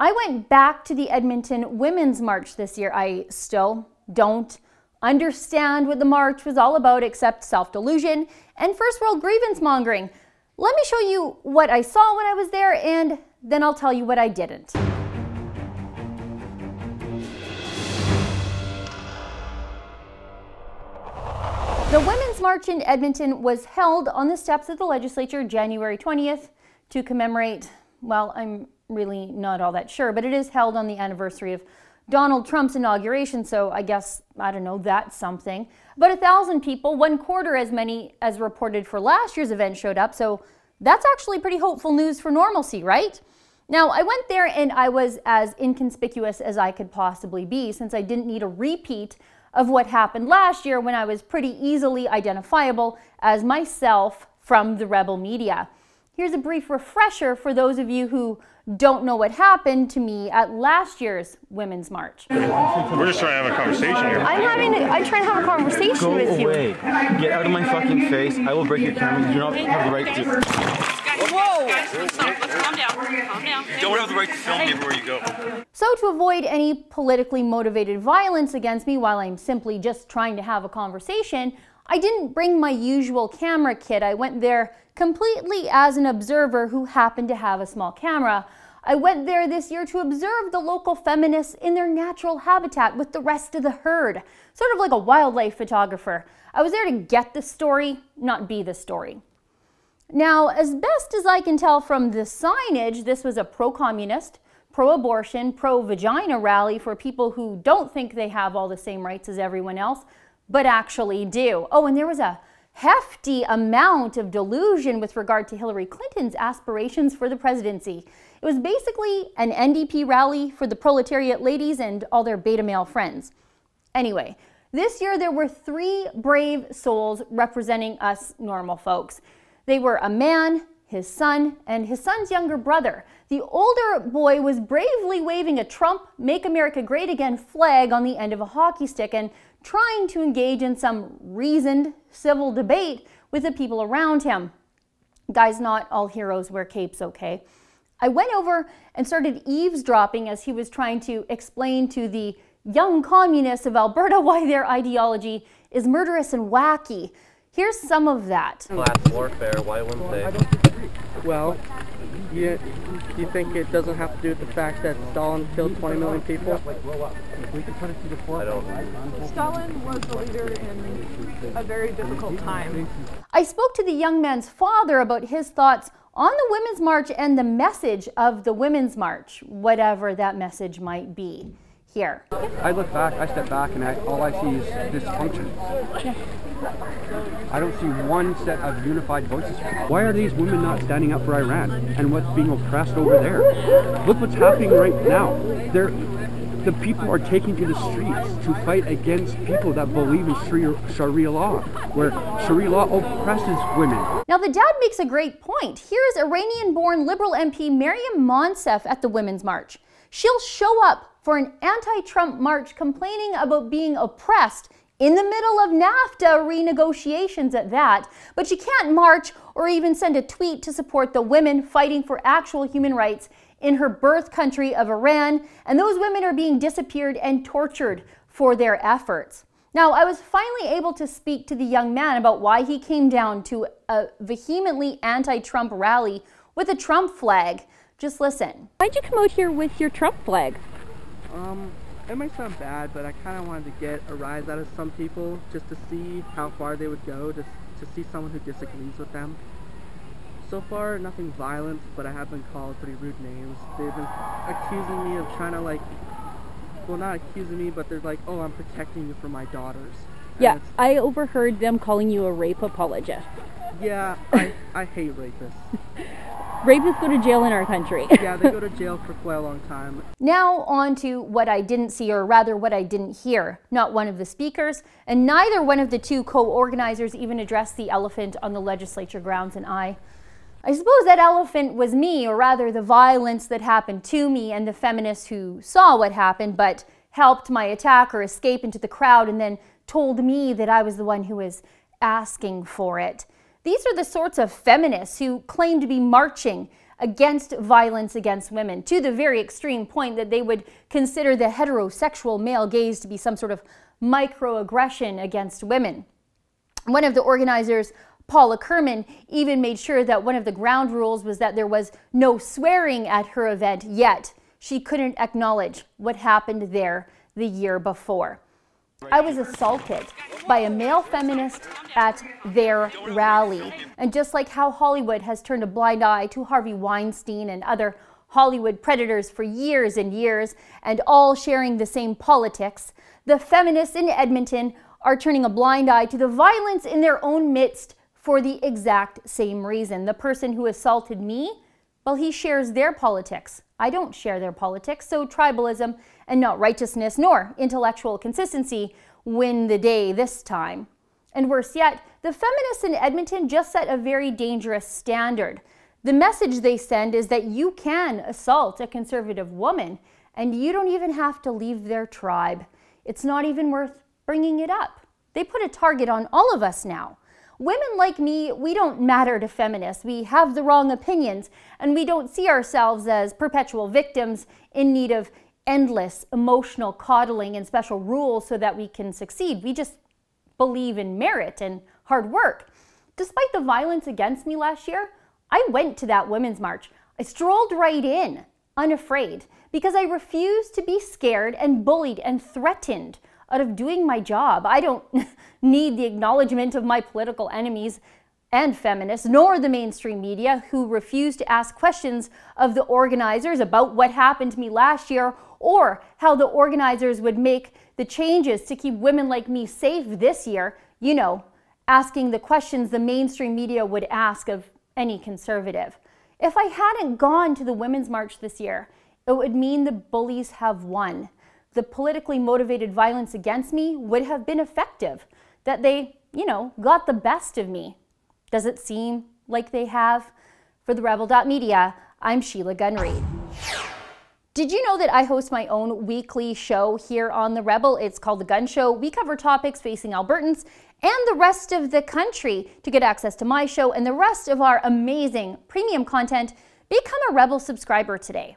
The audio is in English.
I went back to the Edmonton Women's March this year. I still don't understand what the march was all about except self-delusion and first world grievance mongering. Let me show you what I saw when I was there, and then I'll tell you what I didn't. The Women's March in Edmonton was held on the steps of the legislature January 20th to commemorate, well, I'm really not all that sure, but it is held on the anniversary of Donald Trump's inauguration, so I guess, I don't know, that's something. But 1,000 people, 1/4 as many as reported for last year's event, showed up, so that's actually pretty hopeful news for normalcy, right? Now, I went there and I was as inconspicuous as I could possibly be, since I didn't need a repeat of what happened last year when I was pretty easily identifiable as myself from the rebel media. Here's a brief refresher for those of you who don't know what happened to me at last year's Women's March. We're just trying to have a conversation here. I'm trying to have a conversation with you. Go away. Get out of my fucking face. I will break your camera. You do not have the right to... Whoa! Guys, stop. Let's calm down. Calm down. You don't have the right to film me everywhere you go. So to avoid any politically motivated violence against me while I'm simply just trying to have a conversation, I didn't bring my usual camera kit. I went there completely as an observer who happened to have a small camera. I went there this year to observe the local feminists in their natural habitat with the rest of the herd, sort of like a wildlife photographer. I was there to get the story, not be the story. Now, as best as I can tell from the signage, this was a pro-communist, pro-abortion, pro-vagina rally for people who don't think they have all the same rights as everyone else, but actually do. Oh, and there was a hefty amount of delusion with regard to Hillary Clinton's aspirations for the presidency. It was basically an NDP rally for the proletariat ladies and all their beta male friends. Anyway, this year there were 3 brave souls representing us normal folks. They were a man, his son, and his son's younger brother. The older boy was bravely waving a Trump Make America Great Again flag on the end of a hockey stick and trying to engage in some reasoned civil debate with the people around him. Guys, not all heroes wear capes, okay? I went over and started eavesdropping as he was trying to explain to the young communists of Alberta why their ideology is murderous and wacky. Here's some of that. Class warfare, why wouldn't they? Well, you think it doesn't have to do with the fact that Stalin killed 20 million people? I don't. Stalin was the leader in a very difficult time. I spoke to the young man's father about his thoughts on the Women's March and the message of the Women's March, whatever that message might be. Here. I look back, I step back, and all I see is dysfunction. I don't see one set of unified voices. Why are these women not standing up for Iran and what's being oppressed over there? Look what's happening right now. The people are taking to the streets to fight against people that believe in Sharia law, where Sharia law oppresses women. Now the dad makes a great point. Here's Iranian-born Liberal MP Maryam Monsef at the Women's March. She'll show up for an anti-Trump march complaining about being oppressed in the middle of NAFTA renegotiations at that, but she can't march or even send a tweet to support the women fighting for actual human rights in her birth country of Iran, and those women are being disappeared and tortured for their efforts. Now, I was finally able to speak to the young man about why he came down to a vehemently anti-Trump rally with a Trump flag. Just listen. Why'd you come out here with your Trump flag? It might sound bad, but I kind of wanted to get a rise out of some people just to see how far they would go, to see someone who disagrees with them. So far, nothing violent, but I have been called pretty rude names. They've been accusing me of trying to, like, well, not accusing me, but they're like, oh, I'm protecting you from my daughters. Yeah, I overheard them calling you a rape apologist. Yeah, I hate rapists. Rapists go to jail in our country. Yeah, they go to jail for quite a long time. Now on to what I didn't see, or rather what I didn't hear. Not one of the speakers, and neither one of the 2 co-organizers even addressed the elephant on the legislature grounds, and I suppose that elephant was me, or rather the violence that happened to me and the feminists who saw what happened but helped my attacker escape into the crowd and then told me that I was the one who was asking for it. These are the sorts of feminists who claim to be marching against violence against women, to the very extreme point that they would consider the heterosexual male gaze to be some sort of microaggression against women. One of the organizers, Paula Kerman, even made sure that one of the ground rules was that there was no swearing at her event, yet she couldn't acknowledge what happened there the year before. I was assaulted by a male feminist at their rally. And just like how Hollywood has turned a blind eye to Harvey Weinstein and other Hollywood predators for years and years, and all sharing the same politics, the feminists in Edmonton are turning a blind eye to the violence in their own midst for the exact same reason. The person who assaulted me, well, he shares their politics. I don't share their politics, so tribalism and not righteousness nor intellectual consistency win the day this time. And worse yet, the feminists in Edmonton just set a very dangerous standard. The message they send is that you can assault a conservative woman and you don't even have to leave their tribe. It's not even worth bringing it up. They put a target on all of us now. Women like me, we don't matter to feminists. We have the wrong opinions, and we don't see ourselves as perpetual victims in need of endless emotional coddling and special rules so that we can succeed. We just believe in merit and hard work. Despite the violence against me last year, I went to that women's march. I strolled right in, unafraid, because I refused to be scared and bullied and threatened out of doing my job. I don't need the acknowledgement of my political enemies and feminists, nor the mainstream media, who refuse to ask questions of the organizers about what happened to me last year or how the organizers would make the changes to keep women like me safe this year. You know, asking the questions the mainstream media would ask of any conservative. If I hadn't gone to the Women's March this year, it would mean the bullies have won. The politically motivated violence against me would have been effective, that they, got the best of me. Does it seem like they have? For the Rebel.media, I'm Sheila Gunn Reid. Did you know that I host my own weekly show here on The Rebel? It's called The Gun Show. We cover topics facing Albertans and the rest of the country. To get access to my show and the rest of our amazing premium content, become a Rebel subscriber today.